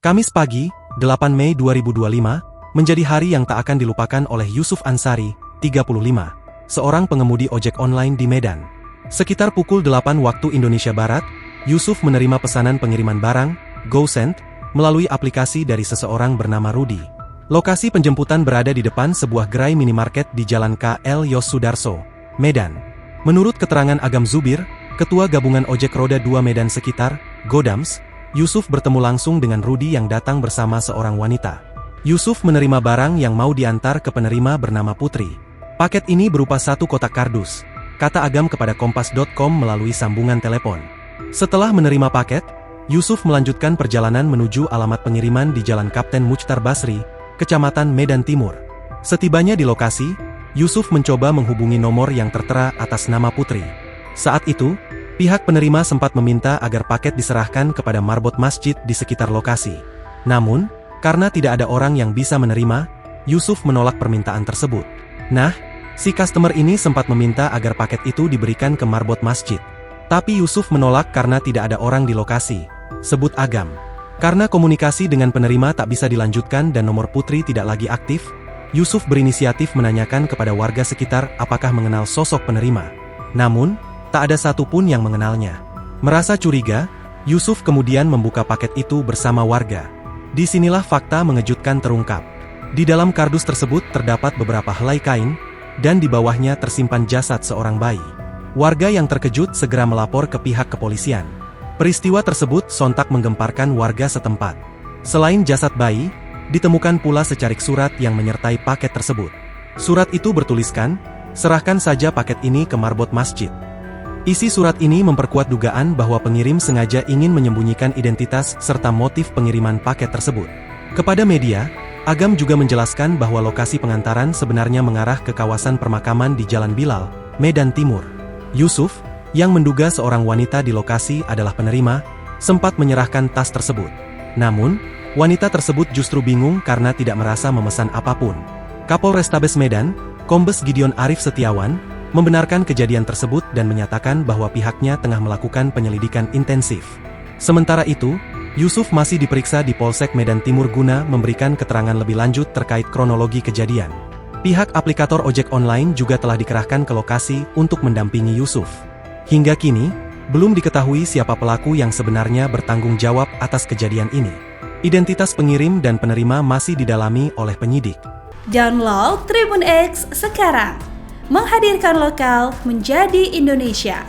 Kamis pagi, 8 Mei 2025, menjadi hari yang tak akan dilupakan oleh Yusuf Ansari, 35, seorang pengemudi ojek online di Medan. Sekitar pukul 8 waktu Indonesia Barat, Yusuf menerima pesanan pengiriman barang, GoSend, melalui aplikasi dari seseorang bernama Rudi. Lokasi penjemputan berada di depan sebuah gerai minimarket di Jalan KL Yos Sudarso, Medan. Menurut keterangan Agam Zubir, Ketua Gabungan Ojek Roda 2 Medan Sekitar, Godams, Yusuf bertemu langsung dengan Rudi yang datang bersama seorang wanita. Yusuf menerima barang yang mau diantar ke penerima bernama Putri. Paket ini berupa satu kotak kardus, kata Agam kepada Kompas.com melalui sambungan telepon. Setelah menerima paket, Yusuf melanjutkan perjalanan menuju alamat pengiriman di Jalan Kapten Muchtar Basri, Kecamatan Medan Timur. Setibanya di lokasi, Yusuf mencoba menghubungi nomor yang tertera atas nama Putri. Saat itu, pihak penerima sempat meminta agar paket diserahkan kepada marbot masjid di sekitar lokasi. Namun, karena tidak ada orang yang bisa menerima, Yusuf menolak permintaan tersebut. Nah, si customer ini sempat meminta agar paket itu diberikan ke marbot masjid. Tapi Yusuf menolak karena tidak ada orang di lokasi, sebut Agam. Karena komunikasi dengan penerima tak bisa dilanjutkan dan nomor Putri tidak lagi aktif, Yusuf berinisiatif menanyakan kepada warga sekitar apakah mengenal sosok penerima. Namun, tak ada satupun yang mengenalnya. Merasa curiga, Yusuf kemudian membuka paket itu bersama warga. Disinilah fakta mengejutkan terungkap. Di dalam kardus tersebut terdapat beberapa helai kain, dan di bawahnya tersimpan jasad seorang bayi. Warga yang terkejut segera melapor ke pihak kepolisian. Peristiwa tersebut sontak menggemparkan warga setempat. Selain jasad bayi, ditemukan pula secarik surat yang menyertai paket tersebut. Surat itu bertuliskan, "Serahkan saja paket ini ke marbot masjid." Isi surat ini memperkuat dugaan bahwa pengirim sengaja ingin menyembunyikan identitas serta motif pengiriman paket tersebut. Kepada media, Agam juga menjelaskan bahwa lokasi pengantaran sebenarnya mengarah ke kawasan permakaman di Jalan Bilal, Medan Timur. Yusuf, yang menduga seorang wanita di lokasi adalah penerima, sempat menyerahkan tas tersebut. Namun, wanita tersebut justru bingung karena tidak merasa memesan apapun. Kapolrestabes Medan, Kombes Gideon Arif Setiawan, membenarkan kejadian tersebut dan menyatakan bahwa pihaknya tengah melakukan penyelidikan intensif. Sementara itu, Yusuf masih diperiksa di Polsek Medan Timur guna memberikan keterangan lebih lanjut terkait kronologi kejadian. Pihak aplikator ojek online juga telah dikerahkan ke lokasi untuk mendampingi Yusuf. Hingga kini, belum diketahui siapa pelaku yang sebenarnya bertanggung jawab atas kejadian ini. Identitas pengirim dan penerima masih didalami oleh penyidik. Download Tribun X sekarang, menghadirkan lokal menjadi Indonesia.